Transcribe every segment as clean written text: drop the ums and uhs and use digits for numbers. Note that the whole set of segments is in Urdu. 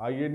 IAD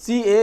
CAA,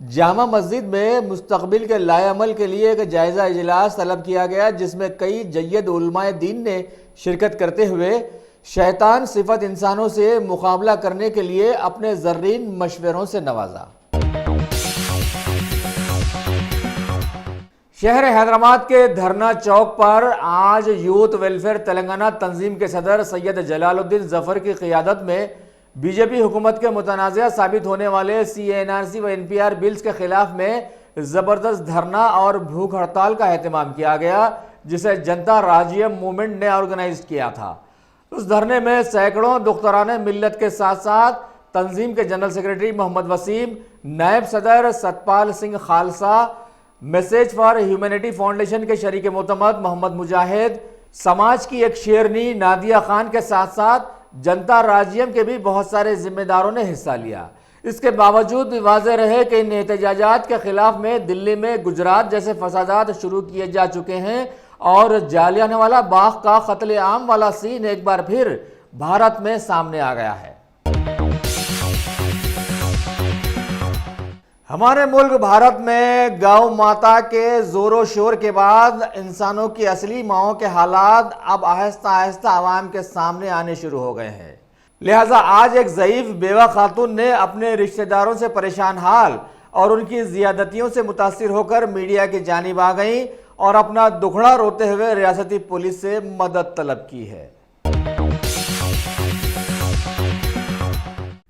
جامع مسجد میں مستقبل کے لائے عمل کے لیے ایک جائزہ اجلاس طلب کیا گیا، جس میں کئی جید علماء دین نے شرکت کرتے ہوئے شیطان صفت انسانوں سے مقابلہ کرنے کے لیے اپنے زرین مشوروں سے نوازا۔ شہر حیدرآباد کے دھرنا چوک پر آج یوتھ ویلفیئر تلنگانہ تنظیم کے صدر سید جلال الدین ظفر کی قیادت میں بی جے پی حکومت کے متنازع ثابت ہونے والے CA/NRC و NPR بلز کے خلاف میں زبردست دھرنا اور بھوک ہڑتال کا اہتمام کیا گیا، جسے جنتا راجیم موومنٹ نے آرگنائز کیا تھا۔ اس دھرنے میں سینکڑوں دختران ملت کے ساتھ ساتھ تنظیم کے جنرل سیکرٹری محمد وسیم، نائب صدر Satpal Singh Khalsa, message for humanity foundation کے شریک معتمد محمد مجاہد، سماج کی ایک شیرنی نادیہ خان کے ساتھ ساتھ جنتا راجیم کے بھی بہت سارے ذمہ داروں نے حصہ لیا۔ اس کے باوجود بھی واضح رہے کہ ان احتجاجات کے خلاف میں دلی میں گجرات جیسے فسادات شروع کیے جا چکے ہیں اور جالیانوالہ باغ کا قتل عام والا سین ایک بار پھر بھارت میں سامنے آ گیا ہے۔ ہمارے ملک بھارت میں گاؤ ماتا کے زور و شور کے بعد انسانوں کی اصلی ماؤں کے حالات اب آہستہ آہستہ عوام کے سامنے آنے شروع ہو گئے ہیں۔ لہٰذا آج ایک ضعیف بیوہ خاتون نے اپنے رشتہ داروں سے پریشان حال اور ان کی زیادتیوں سے متاثر ہو کر میڈیا کی جانب آ گئیں اور اپنا دکھڑا روتے ہوئے ریاستی پولیس سے مدد طلب کی ہے۔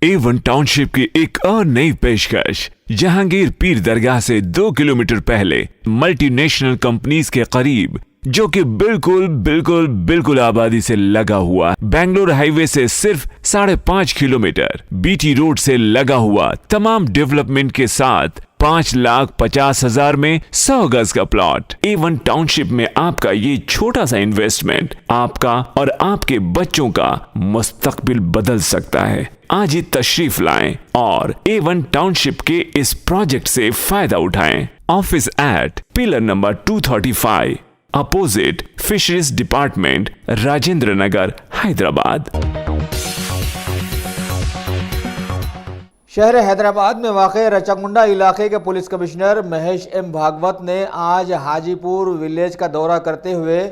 A1 ٹاؤن شپ کی ایک اور نئی پیشکش جہانگیر پیر درگاہ سے 2 کلومیٹر پہلے ملٹی نیشنل کمپنیز کے قریب، جو کہ بالکل آبادی سے لگا ہوا، بنگلور ہائی وے سے صرف 5.5 کلومیٹر، BT روڈ سے لگا ہوا، تمام ڈیولپمنٹ کے ساتھ 5,50,000 میں 100 گز کا پلاٹ۔ A1 ٹاؤن شپ میں آپ کا یہ چھوٹا سا انویسٹمنٹ آپ کا اور آپ کے بچوں کا مستقبل بدل سکتا ہے۔ آج ہی تشریف لائیں اور A1 ٹاؤن شپ کے اس پروجیکٹ سے فائدہ اٹھائیں۔ Office at pillar number 235 opposite fisheries department, Rajendra Nagar, Hyderabad. شہر حیدرآباد میں واقع رچنگنڈا علاقے کے police commissioner Mahesh M Bhagwat نے آج حاجی پور ولیج کا دورہ کرتے ہوئے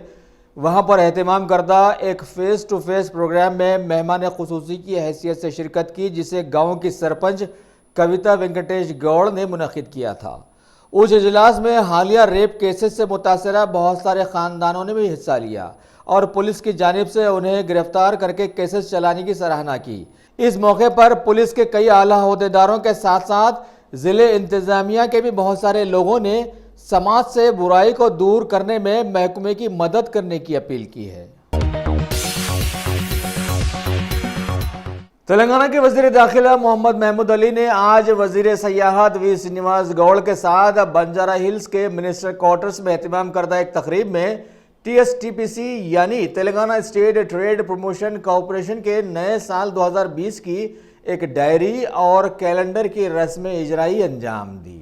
وہاں پر اہتمام کردہ ایک فیس ٹو فیس پروگرام میں مہمان خصوصی کی حیثیت سے شرکت کی، جسے گاؤں کی سرپنچ کویتا وینکٹیش گوڑ نے منعقد کیا تھا۔ اس اجلاس میں حالیہ ریپ کیسز سے متاثرہ بہت سارے خاندانوں نے بھی حصہ لیا اور پولیس کی جانب سے انہیں گرفتار کر کے کیسز چلانے کی سراہنا کی۔ اس موقع پر پولیس کے کئی اعلیٰ عہدیداروں کے ساتھ ساتھ ضلع انتظامیہ کے بھی بہت سارے لوگوں نے سماج سے برائی کو دور کرنے میں محکمے کی مدد کرنے کی اپیل کی ہے۔ تلنگانہ کے وزیر داخلہ محمد محمود علی نے آج وزیر سیاحت وی سرینواس گوڑ کے ساتھ بنجارہ ہلز کے منسٹر کوارٹرز میں اہتمام کردہ ایک تقریب میں TSTPC یعنی Telangana state trade promotion corporation کے نئے سال 2020 کی ایک ڈائری اور کیلنڈر کی رسم اجرائی انجام دی۔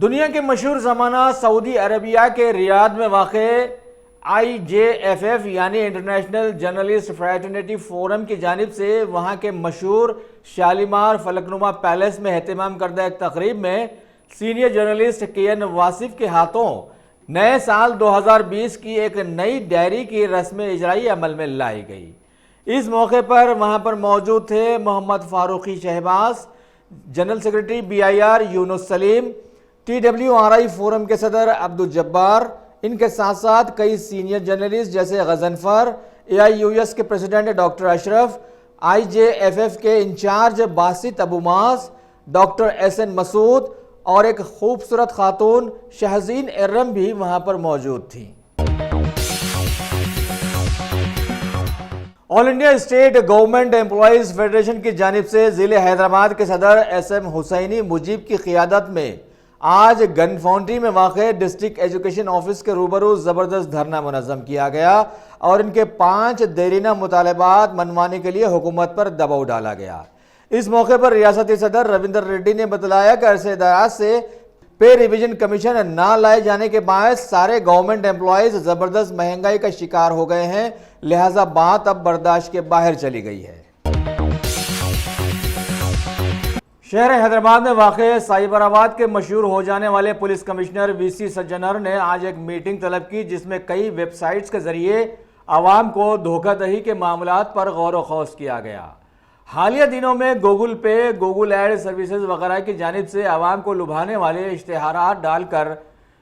دنیا کے مشہور زمانہ سعودی عربیہ کے ریاض میں واقع IJFF یعنی انٹرنیشنل جرنلسٹ فریٹرنیٹی فورم کی جانب سے وہاں کے مشہور شالیمار فلکنما پیلیس میں اہتمام کردہ ایک تقریب میں سینئر جرنلسٹ KN واصف کے ہاتھوں نئے سال 2020 کی ایک نئی ڈائری کی رسم اجرائی عمل میں لائی گئی۔ اس موقع پر وہاں پر موجود تھے Mohammed Farooqui Shahbaz, general secretary BIR Younus Saleem, TWRI forum کے صدر عبدالجبار، ان کے ساتھ ساتھ کئی سینئر جرنلسٹ جیسے غضنفر، AIUS کے پریزیڈنٹ ڈاکٹر اشرف، IJFF کے انچارج باسط ابو ماس، ڈاکٹر SN مسعود اور ایک خوبصورت خاتون شہزین ارم بھی وہاں پر موجود تھیں۔ All India state government employees federation کی جانب سے ضلع حیدرآباد کے صدر SM حسینی مجیب کی قیادت میں آج گن فاؤنٹری میں واقع ڈسٹرکٹ ایجوکیشن آفس کے روبرو زبردست دھرنا منظم کیا گیا اور ان کے 5 دیرینہ مطالبات منوانے کے لیے حکومت پر دباؤ ڈالا گیا۔ اس موقع پر ریاستی صدر رویندر ریڈی نے بتلایا کہ عرصے دراز سے پے ریویژن کمیشن نہ لائے جانے کے باعث سارے گورنمنٹ امپلائیز زبردست مہنگائی کا شکار ہو گئے ہیں، لہٰذا بات اب برداشت کے باہر چلی گئی ہے۔ شہر حیدرآباد میں واقع سائبر آباد کے مشہور ہو جانے والے پولیس کمشنر وی سی سجنر نے آج ایک میٹنگ طلب کی جس میں کئی ویب سائٹس کے ذریعے عوام کو دھوکہ دہی کے معاملات پر غور و خوض کیا گیا۔ حالیہ دنوں میں گوگل پے، گوگل ایڈ سروسز وغیرہ کی جانب سے عوام کو لبھانے والے اشتہارات ڈال کر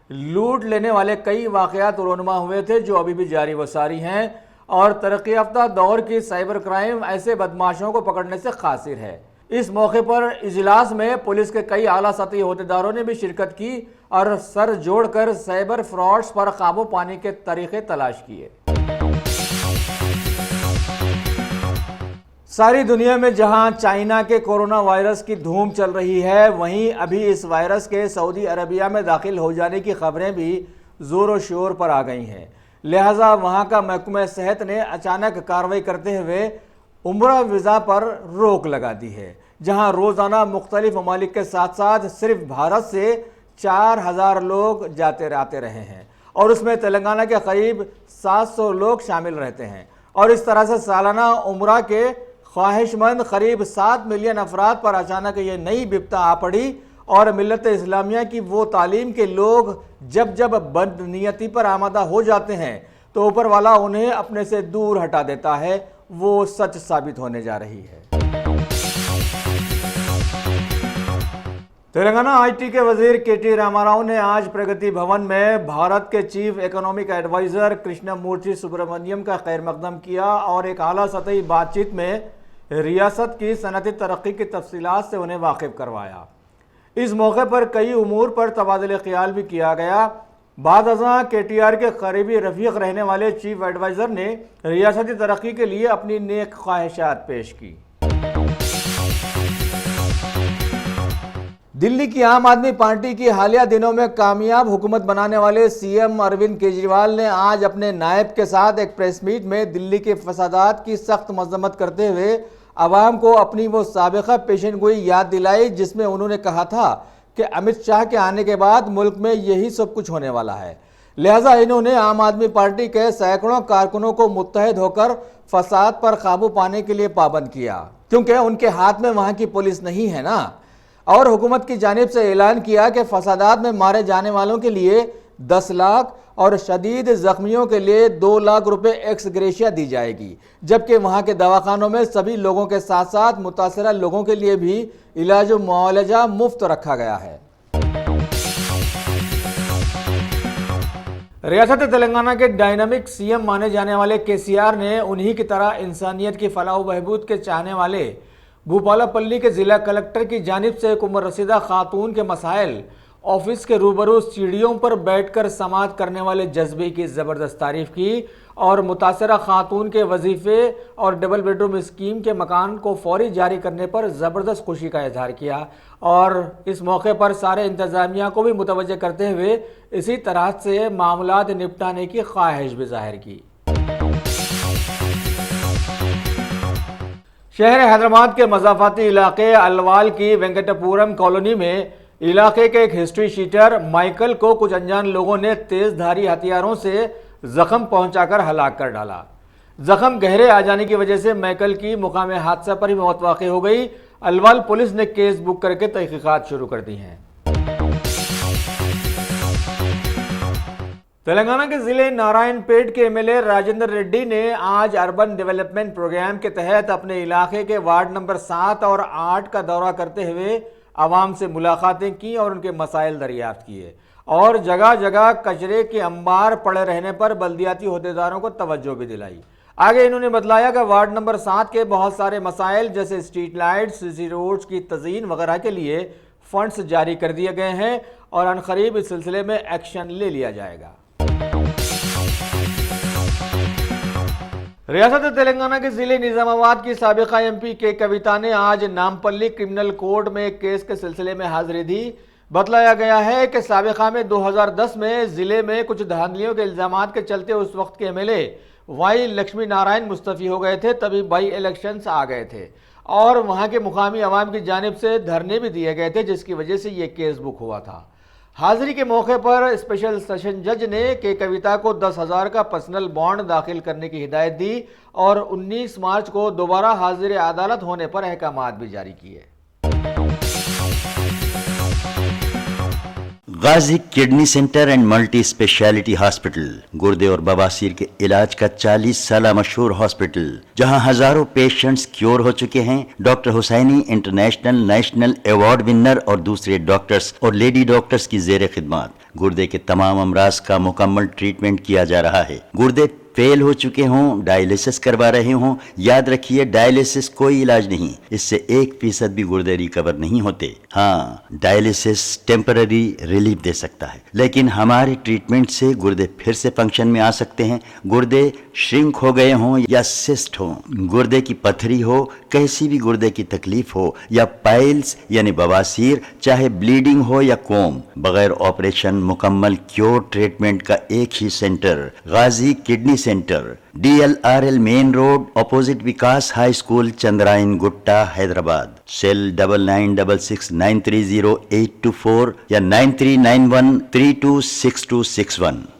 لوٹ لینے والے کئی واقعات رونما ہوئے تھے جو ابھی بھی جاری و ساری ہیں، اور ترقی یافتہ دور کی سائبر کرائم ایسے بدماشوں کو پکڑنے سے قاصر ہے۔ اس موقع پر اجلاس میں پولیس کے کئی اعلیٰ سطحی عہدیداروں نے بھی شرکت کی اور سر جوڑ کر سائبر فراڈز پر قابو پانے کے طریقے تلاش کیے۔ ساری دنیا میں جہاں چائنا کے کورونا وائرس کی دھوم چل رہی ہے، وہیں ابھی اس وائرس کے سعودی عربیہ میں داخل ہو جانے کی خبریں بھی زور و شور پر آ گئی ہیں، لہٰذا وہاں کا محکمہ صحت نے اچانک کارروائی کرتے ہوئے عمرہ ویزا پر روک لگا دی ہے، جہاں روزانہ مختلف ممالک کے ساتھ ساتھ صرف بھارت سے 4000 لوگ جاتے آتے رہے ہیں، اور اس میں تلنگانہ کے قریب 700 لوگ شامل رہتے ہیں، اور اس طرح سے سالانہ عمرہ کے خواہش مند قریب 7 ملین افراد پر اچانک یہ نئی بپتا آ پڑی، اور ملت اسلامیہ کی وہ تعلیم کے لوگ جب بد نیتی پر آمادہ ہو جاتے ہیں تو اوپر والا انہیں اپنے سے دور ہٹا دیتا ہے، وہ سچ ثابت ہونے جا رہی ہے۔ تلنگانہ آئی ٹی کے وزیر کے ٹی راما راؤ نے آج پرگتی بھون میں بھارت کے چیف اکنامک ایڈوائزر کرشنا مورتی سبرامنیم کا خیر مقدم کیا، اور ایک اعلیٰ سطحی بات چیت میں ریاست کی صنعتی ترقی کی تفصیلات سے انہیں واقف کروایا۔ اس موقع پر کئی امور پر تبادلہ خیال بھی کیا گیا۔ بعد ازاں کے ٹی آر کے قریبی رفیق رہنے والے چیف ایڈوائزر نے ریاستی ترقی کے لیے اپنی نیک خواہشات پیش کی۔ دلی کی عام آدمی پارٹی کی حالیہ دنوں میں کامیاب حکومت بنانے والے سی ایم اروند کیجریوال نے آج اپنے نائب کے ساتھ ایک پریس میٹ میں دلی کے فسادات کی سخت مذمت کرتے ہوئے عوام کو اپنی وہ سابقہ پیشن گوئی یاد دلائی جس میں انہوں نے کہا تھا کہ امت شاہ کے آنے کے بعد ملک میں یہی سب کچھ ہونے والا ہے، لہٰذا انہوں نے عام آدمی پارٹی کے سینکڑوں کارکنوں کو متحد ہو کر فساد پر قابو پانے کے لیے پابند کیا، کیونکہ ان کے ہاتھ میں وہاں کی پولیس نہیں ہے نا، اور حکومت کی جانب سے اعلان کیا کہ فسادات میں مارے جانے والوں کے لیے 10 لاکھ اور شدید زخمیوں کے لیے 2 لاکھ روپے ایکس گریشیا دی جائے گی، جبکہ وہاں کے دواخانوں میں سبھی لوگوں کے ساتھ ساتھ متاثرہ لوگوں کے لیے بھی علاج و معالجہ مفت رکھا گیا ہے۔ ریاست تلنگانہ کے ڈائنامک سی ایم مانے جانے والے کے سی آر نے انہی کی طرح انسانیت کی فلاح و بہبود کے چاہنے والے بھوپالا پلی کے ضلع کلکٹر کی جانب سے ایک عمر رسیدہ خاتون کے مسائل آفس کے روبرو سیڑھیوں پر بیٹھ کر سماعت کرنے والے جذبے کی زبردست تعریف کی، اور متاثرہ خاتون کے وظیفے اور ڈبل بیڈ روم اسکیم کے مکان کو فوری جاری کرنے پر زبردست خوشی کا اظہار کیا، اور اس موقع پر سارے انتظامیہ کو بھی متوجہ کرتے ہوئے اسی طرح سے معاملات نپٹانے کی خواہش بھی ظاہر کی۔ شہر حیدرآباد کے مضافاتی علاقے الوال کی وینکٹاپورم کالونی میں علاقے کے ایک ہسٹری شیٹر مائیکل کو کچھ انجان لوگوں نے تیز دھاری ہتھیاروں سے زخم پہنچا کر ہلاک کر ڈالا۔ زخم گہرے آ جانے کی وجہ سے مائیکل کی مقام حادثہ پر ہی موت واقع ہو گئی۔ الوال پولیس نے کیس بک کر کے تحقیقات شروع کر دی ہیں۔ تلنگانہ کے ضلع نارائن پیٹ کے M L A Rajender Reddy نے آج اربن ڈیولپمنٹ پروگرام کے تحت اپنے علاقے کے وارڈ نمبر 7 اور 8 کا دورہ کرتے ہوئے عوام سے ملاقاتیں کی اور ان کے مسائل دریافت کیے، اور جگہ جگہ کچرے کے انبار پڑے رہنے پر بلدیاتی عہدیداروں کو توجہ بھی دلائی۔ آگے انہوں نے بتلایا کہ وارڈ نمبر 7 کے بہت سارے مسائل جیسے اسٹریٹ لائٹ، سی سی روڈز کی تزئین وغیرہ کے لیے فنڈز جاری کر دیے گئے ہیں، اور عنقریب اس سلسلے میں ایکشن لے لیا جائے گا۔ ریاست تلنگانہ کے ضلع نظام آباد کی سابقہ ایم پی کے کویتا نے آج نامپلی کرمنل کورٹ میں ایک کیس کے سلسلے میں حاضری دی۔ بتلایا گیا ہے کہ سابقہ میں 2010 میں ضلع میں کچھ دھاندلیوں کے الزامات کے چلتے اس وقت کے M L A Y Lakshmi Narayan مستعفی ہو گئے تھے، تبھی بائی الیکشنز آ گئے تھے، اور وہاں کے مقامی عوام کی جانب سے دھرنے بھی دیے گئے تھے، جس کی وجہ سے یہ کیس بک ہوا تھا۔ حاضری کے موقع پر اسپیشل سیشن جج نے کے کویتا کو 10,000 کا پرسنل بانڈ داخل کرنے کی ہدایت دی، اور 19 مارچ کو دوبارہ حاضر عدالت ہونے پر احکامات بھی جاری کیے۔ Ghazi kidney centre and multi speciality hospital, گردے اور بواسیر کے علاج کا 40 سالہ مشہور ہاسپٹل، جہاں ہزاروں پیشنٹس کیور ہو چکے ہیں۔ ڈاکٹر حسینی انٹرنیشنل نیشنل ایوارڈ ونر اور دوسرے ڈاکٹرز اور لیڈی ڈاکٹرز کی زیر خدمات گردے کے تمام امراض کا مکمل ٹریٹمنٹ کیا جا رہا ہے۔ گردے فیل ہو چکے ہوں، ڈائلیسس کروا رہے ہوں، یاد رکھیے ڈائلیسس کوئی علاج نہیں، اس سے 1% بھی گردے ریکور نہیں ہوتے۔ ہاں، ڈائلیسس ٹیمپرری ریلیف دے سکتا ہے، لیکن ہمارے ٹریٹمنٹ سے گردے پھر سے فنکشن میں آ سکتے ہیں۔ گردے شرنک ہو گئے ہوں یا سسٹ ہوں، گردے کی پتھری ہو، کیسی بھی گردے کی تکلیف ہو، یا پائلز یعنی بواسیر، چاہے بلیڈنگ ہو یا کوم، بغیر آپریشن مکمل کیور ٹریٹمنٹ کا ایک ہی centre, Ghazi kidney centre, DLRL main road opposite Vikas high school, Chandrayangutta, Hyderabad. Cell 9966930824 یا 9391326261۔